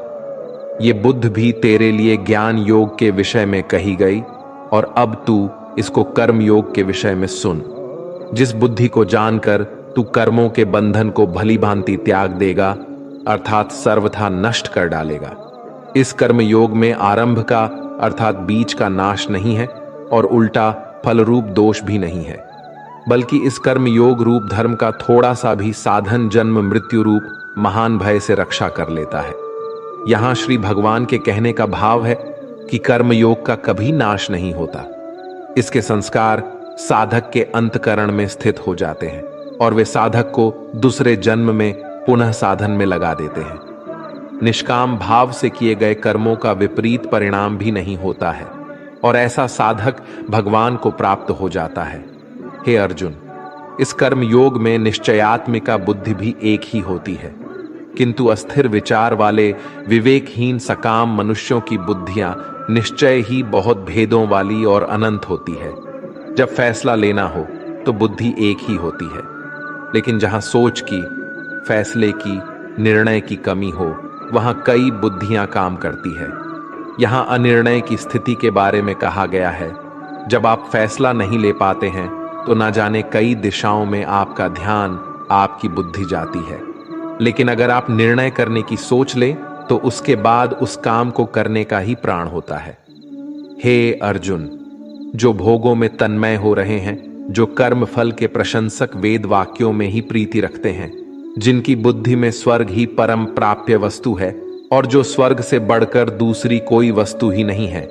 ये बुद्ध भी तेरे लिए ज्ञान योग के विषय में कही गई, और अब तू इसको कर्म योग के विषय में सुन। जिस बुद्धि को जानकर तू कर्मों के बंधन को भली भांति त्याग देगा, अर्थात सर्वथा नष्ट कर डालेगा। इस कर्म योग में आरंभ का अर्थात बीज का नाश नहीं है, और उल्टा फल रूप दोष भी नहीं है, बल्कि इस कर्म योग रूप धर्म का थोड़ा सा भी साधन जन्म मृत्यु रूप महान भय से रक्षा कर लेता है। यहां श्री भगवान के कहने का भाव है कि कर्म योग का कभी नाश नहीं होता। इसके संस्कार साधक के अंतकरण में स्थित हो जाते हैं, और वे साधक को दूसरे जन्म में पुनः साधन में लगा देते हैं। निष्काम भाव से किए गए कर्मों का विपरीत परिणाम भी नहीं होता है, और ऐसा साधक भगवान को प्राप्त हो जाता है। हे अर्जुन, इस कर्म योग में निश्चयात्मिका बुद्धि भी एक ही होती है, किंतु अस्थिर विचार वाले विवेकहीन सकाम मनुष्यों की बुद्धियां निश्चय ही बहुत भेदों वाली और अनंत होती है। जब फैसला लेना हो तो बुद्धि एक ही होती है, लेकिन जहां सोच की, फैसले की, निर्णय की कमी हो, वहां कई बुद्धियां काम करती है। यहां अनिर्णय की स्थिति के बारे में कहा गया है। जब आप फैसला नहीं ले पाते हैं तो ना जाने कई दिशाओं में आपका ध्यान, आपकी बुद्धि जाती है। लेकिन अगर आप निर्णय करने की सोच लें तो उसके बाद उस काम को करने का ही प्राण होता है। हे अर्जुन, जो भोगों में तन्मय हो रहे हैं, जो कर्म फल के प्रशंसक वेद वाक्यों में ही प्रीति रखते हैं, जिनकी बुद्धि में स्वर्ग ही परम प्राप्य वस्तु है और जो स्वर्ग से बढ़कर दूसरी कोई वस्तु ही नहीं है,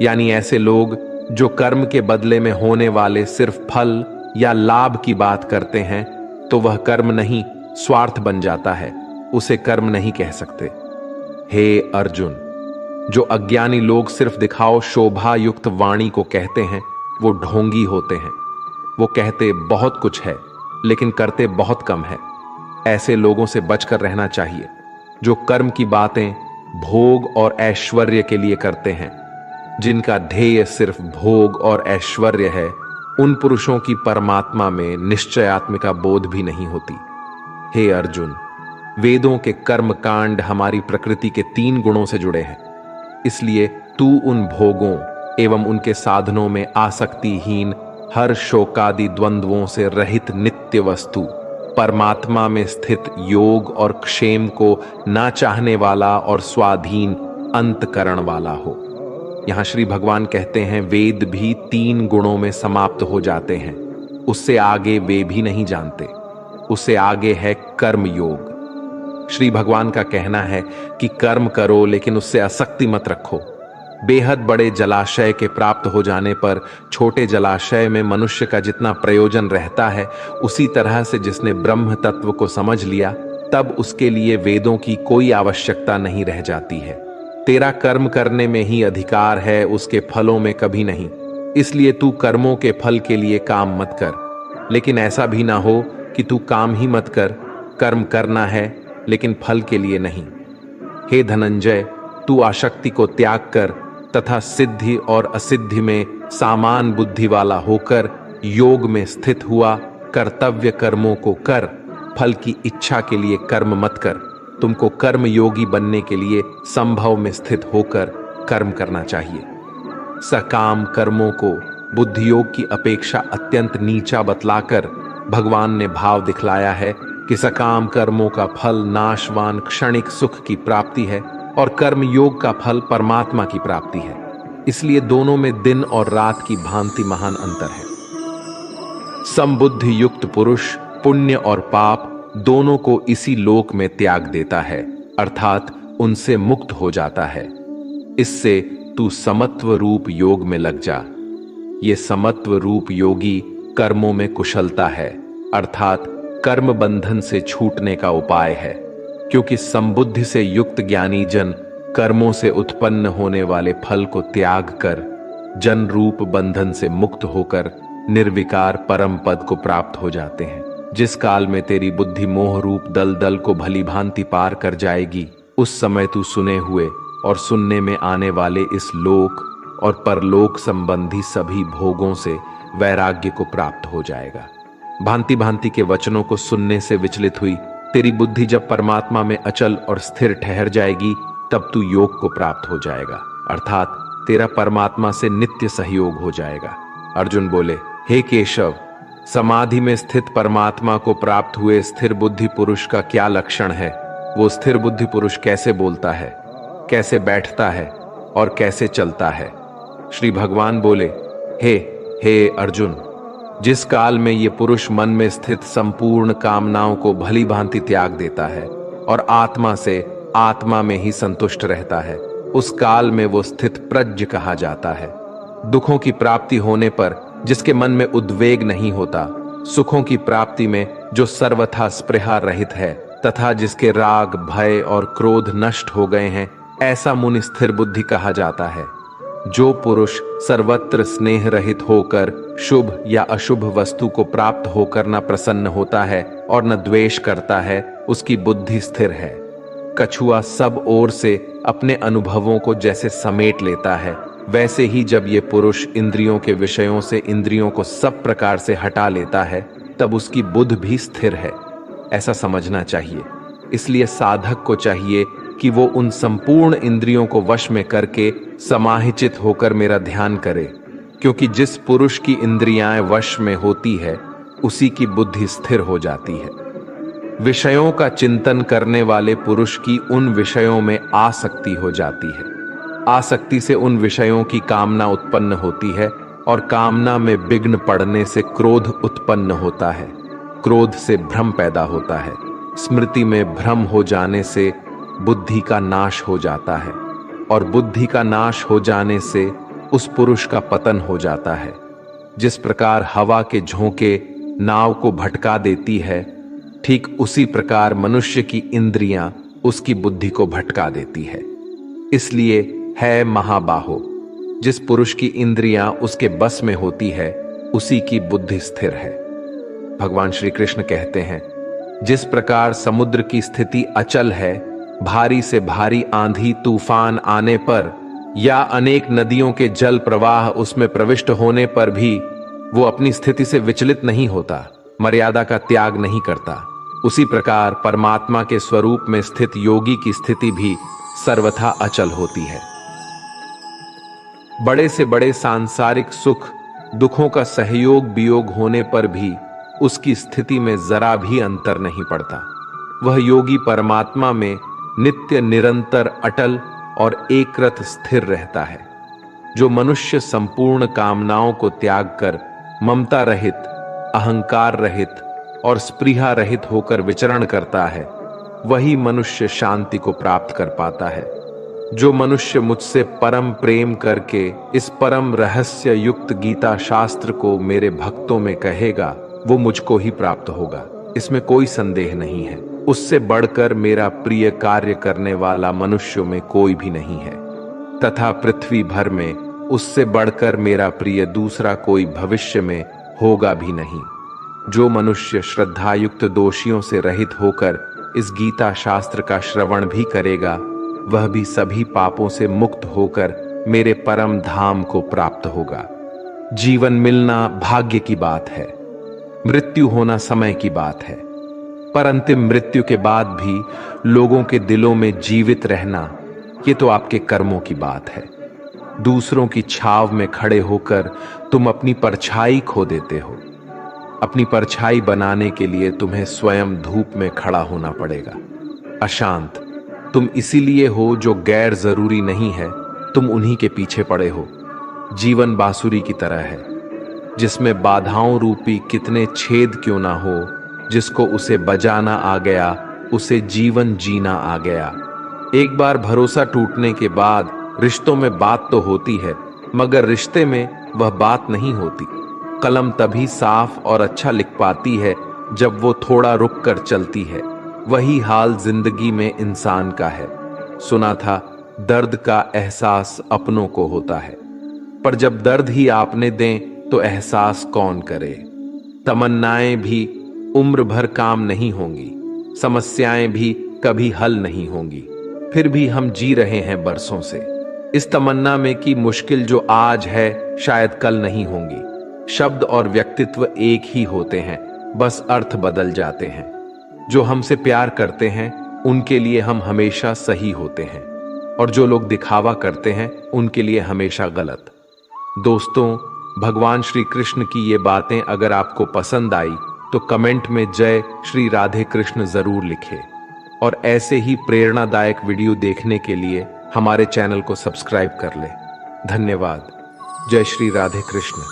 यानी ऐसे लोग जो कर्म के बदले में होने वाले सिर्फ फल या लाभ की बात करते हैं, तो वह कर्म नहीं स्वार्थ बन जाता है, उसे कर्म नहीं कह सकते। हे अर्जुन, जो अज्ञानी लोग सिर्फ दिखाओ शोभा युक्त वाणी को कहते हैं, वो ढोंगी होते हैं। वो कहते बहुत कुछ है लेकिन करते बहुत कम है। ऐसे लोगों से बचकर रहना चाहिए जो कर्म की बातें भोग और ऐश्वर्य के लिए करते हैं। जिनका ध्येय सिर्फ भोग और ऐश्वर्य है, उन पुरुषों की परमात्मा में निश्चयात्मिका बोध भी नहीं होती। हे अर्जुन, वेदों के कर्म कांड हमारी प्रकृति के 3 गुणों से जुड़े हैं, इसलिए तू उन भोगों एवं उनके साधनों में आसक्तिहीन, हर शोकादि द्वंद्वों से रहित नित्य वस्तु परमात्मा में स्थित योग और क्षेम को ना चाहने वाला और स्वाधीन अंतकरण वाला हो। यहां श्री भगवान कहते हैं वेद भी 3 गुणों में समाप्त हो जाते हैं, उससे आगे वे भी नहीं जानते। उससे आगे है कर्म योग। श्री भगवान का कहना है कि कर्म करो लेकिन उससे आसक्ति मत रखो। बेहद बड़े जलाशय के प्राप्त हो जाने पर छोटे जलाशय में मनुष्य का जितना प्रयोजन रहता है, उसी तरह से जिसने ब्रह्म तत्व को समझ लिया, तब उसके लिए वेदों की कोई आवश्यकता नहीं रह जाती है। तेरा कर्म करने में ही अधिकार है, उसके फलों में कभी नहीं। इसलिए तू कर्मों के फल के लिए काम मत कर, लेकिन ऐसा भी ना हो कि तू काम ही मत कर, कर्म करना है लेकिन फल के लिए नहीं। हे धनंजय, तू आसक्ति को त्याग कर तथा सिद्धि और असिद्धि में सामान बुद्धि वाला होकर योग में स्थित हुआ। कर्तव्य कर्मों को कर, फल की इच्छा के लिए कर्म मत कर। तुमको कर्म योगी बनने के लिए संभव में स्थित होकर कर्म करना चाहिए। सकाम कर्मों को बुद्धि योग की अपेक्षा अत्यंत नीचा बतलाकर भगवान ने भाव दिखलाया है कि सकाम कर्मों का फल नाशवान क्षणिक सुख की प्राप्ति है और कर्म योग का फल परमात्मा की प्राप्ति है। इसलिए दोनों में दिन और रात की भांति महान अंतर है। समबुद्धि युक्त पुरुष पुण्य और पाप दोनों को इसी लोक में त्याग देता है, अर्थात उनसे मुक्त हो जाता है। इससे तू समत्व रूप योग में लग जा। ये समत्व रूप योगी कर्मों में कुशलता है, अर्थात कर्म बंधन से छूटने का उपाय है। क्योंकि समबुद्धि से युक्त ज्ञानी जन कर्मों से उत्पन्न होने वाले फल को त्याग कर जन रूप बंधन से मुक्त होकर निर्विकार परम पद को प्राप्त हो जाते हैं। जिस काल में तेरी बुद्धि मोह रूप दलदल को भली भांति पार कर जाएगी, उस समय तू सुने हुए और सुनने में आने वाले इस लोक और परलोक संबंधी सभी भोगों से वैराग्य को प्राप्त हो जाएगा। भांति भांति के वचनों को सुनने से विचलित हुई तेरी बुद्धि जब परमात्मा में अचल और स्थिर ठहर जाएगी, तब तू योग को प्राप्त हो जाएगा, अर्थात तेरा परमात्मा से नित्य सहयोग हो जाएगा। अर्जुन बोले, हे केशव, समाधि में स्थित परमात्मा को प्राप्त हुए स्थिर बुद्धि पुरुष का क्या लक्षण है? वो स्थिर बुद्धि पुरुष कैसे बोलता है, कैसे बैठता है और कैसे चलता है? श्री भगवान बोले, हे अर्जुन, जिस काल में ये पुरुष मन में स्थित संपूर्ण कामनाओं को भली भांति त्याग देता है और आत्मा से आत्मा में ही संतुष्ट रहता है, उस काल में वो स्थित प्रज्ञ कहा जाता है। दुखों की प्राप्ति होने पर जिसके मन में उद्वेग नहीं होता, सुखों की प्राप्ति में जो सर्वथा स्पृहा रहित है तथा जिसके राग भय और क्रोध नष्ट हो गए हैं, ऐसा मुनि स्थिर बुद्धि कहा जाता है। जो पुरुष सर्वत्र स्नेह रहित होकर शुभ या अशुभ वस्तु को प्राप्त होकर न प्रसन्न होता है और न द्वेष करता है, उसकी बुद्धि स्थिर है। कछुआ सब ओर से अपने अनुभवों को जैसे समेट लेता है, वैसे ही जब ये पुरुष इंद्रियों के विषयों से इंद्रियों को सब प्रकार से हटा लेता है, तब उसकी बुद्धि भी स्थिर है, ऐसा समझना चाहिए। इसलिए साधक को चाहिए कि वो उन संपूर्ण इंद्रियों को वश में करके समाहिचित होकर मेरा ध्यान करे, क्योंकि जिस पुरुष की इंद्रियां वश में होती है, उसी की बुद्धि स्थिर हो जाती है। विषयों का चिंतन करने वाले पुरुष की उन विषयों में आसक्ति हो जाती है। आसक्ति से उन विषयों की कामना उत्पन्न होती है और कामना में विघ्न पड़ने से क्रोध उत्पन्न होता है। क्रोध से भ्रम पैदा होता है। स्मृति में भ्रम हो जाने से बुद्धि का नाश हो जाता है और बुद्धि का नाश हो जाने से उस पुरुष का पतन हो जाता है। जिस प्रकार हवा के झोंके नाव को भटका देती है, ठीक उसी प्रकार मनुष्य की इंद्रियां उसकी बुद्धि को भटका देती है। इसलिए है महाबाहो, जिस पुरुष की इंद्रियां उसके बस में होती है, उसी की बुद्धि स्थिर है। भगवान श्री कृष्ण कहते हैं, जिस प्रकार समुद्र की स्थिति अचल है, भारी से भारी आंधी तूफान आने पर या अनेक नदियों के जल प्रवाह उसमें प्रविष्ट होने पर भी वो अपनी स्थिति से विचलित नहीं होता, मर्यादा का त्याग नहीं करता, उसी प्रकार परमात्मा के स्वरूप में स्थित योगी की स्थिति भी सर्वथा अचल होती है। बड़े से बड़े सांसारिक सुख दुखों का सहयोग वियोग होने पर भी उसकी स्थिति में जरा भी अंतर नहीं पड़ता। वह योगी परमात्मा में नित्य निरंतर अटल और एकरत स्थिर रहता है। जो मनुष्य संपूर्ण कामनाओं को त्याग कर ममता रहित, अहंकार रहित और स्पृहा रहित होकर विचरण करता है, वही मनुष्य शांति को प्राप्त कर पाता है। जो मनुष्य मुझसे परम प्रेम करके इस परम रहस्य युक्त गीता शास्त्र को मेरे भक्तों में कहेगा, वो मुझको ही प्राप्त होगा, इसमें कोई संदेह नहीं है। उससे बढ़कर मेरा प्रिय कार्य करने वाला मनुष्यों में कोई भी नहीं है, तथा पृथ्वी भर में उससे बढ़कर मेरा प्रिय दूसरा कोई भविष्य में होगा भी नहीं। जो मनुष्य श्रद्धायुक्त दोषियों से रहित होकर इस गीता शास्त्र का श्रवण भी करेगा, वह भी सभी पापों से मुक्त होकर मेरे परम धाम को प्राप्त होगा। जीवन मिलना भाग्य की बात है, मृत्यु होना समय की बात है, पर अंतिम मृत्यु के बाद भी लोगों के दिलों में जीवित रहना, ये तो आपके कर्मों की बात है। दूसरों की छाव में खड़े होकर तुम अपनी परछाई खो देते हो। अपनी परछाई बनाने के लिए तुम्हें स्वयं धूप में खड़ा होना पड़ेगा। अशांत तुम इसीलिए हो जो गैर जरूरी नहीं है, तुम उन्हीं के पीछे पड़े हो। जीवन बांसुरी की तरह है, जिसमें बाधाओं रूपी कितने छेद क्यों ना हो, जिसको उसे बजाना आ गया, उसे जीवन जीना आ गया। एक बार भरोसा टूटने के बाद रिश्तों में बात तो होती है, मगर रिश्ते में वह बात नहीं होती। कलम तभी साफ और अच्छा लिख पाती है जब वो थोड़ा रुक कर चलती है। वही हाल जिंदगी में इंसान का है। सुना था दर्द का एहसास अपनों को होता है, पर जब दर्द ही आपने दें तो एहसास कौन करे। तमन्नाएं भी उम्र भर काम नहीं होंगी, समस्याएं भी कभी हल नहीं होंगी, फिर भी हम जी रहे हैं बरसों से इस तमन्ना में कि मुश्किल जो आज है शायद कल नहीं होंगी। शब्द और व्यक्तित्व एक ही होते हैं, बस अर्थ बदल जाते हैं। जो हमसे प्यार करते हैं उनके लिए हम हमेशा सही होते हैं, और जो लोग दिखावा करते हैं उनके लिए हमेशा गलत। दोस्तों, भगवान श्री कृष्ण की ये बातें अगर आपको पसंद आई तो कमेंट में जय श्री राधे कृष्ण जरूर लिखें, और ऐसे ही प्रेरणादायक वीडियो देखने के लिए हमारे चैनल को सब्सक्राइब कर लें। धन्यवाद। जय श्री राधे कृष्ण।